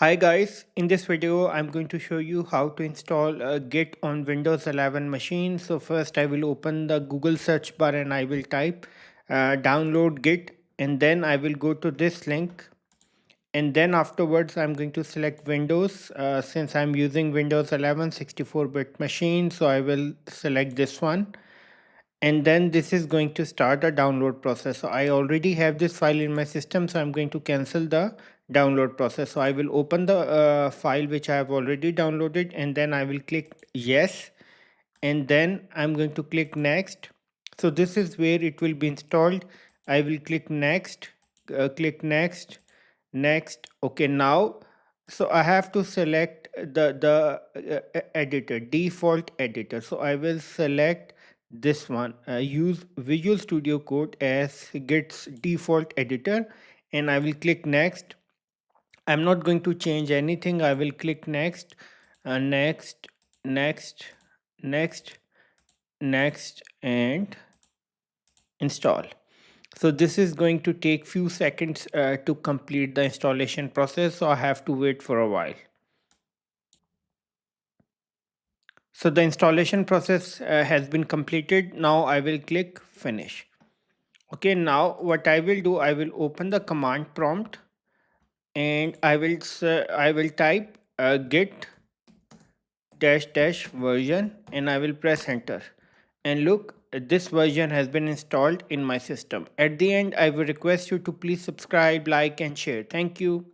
Hi guys, in this video I'm going to show you how to install Git on Windows 11 machine. So first I will open the Google search bar and I will type download Git, and then I will go to this link, and then afterwards I'm going to select Windows. Since I'm using Windows 11 64-bit machine, so I will select this one, and then this is going to start a download process. So I already have this file in my system, so I'm going to cancel the download process. So I will open the file which I have already downloaded, and then I will click yes, and then I'm going to click next. So this is where it will be installed. I will click next, click next, next. Okay, now so I have to select the editor, default editor. So I will select this one, use Visual Studio Code as Git's default editor, and I will click next. I'm not going to change anything. I will click next, next, next, next, next, and install. So this is going to take few seconds to complete the installation process, so I have to wait for a while. So the installation process has been completed. Now I will click finish. Okay, now what I will do, I will open the command prompt, and I will type git dash dash version, and I will press enter. And look, this version has been installed in my system. At the end, I will request you to please subscribe, like, and share. Thank you.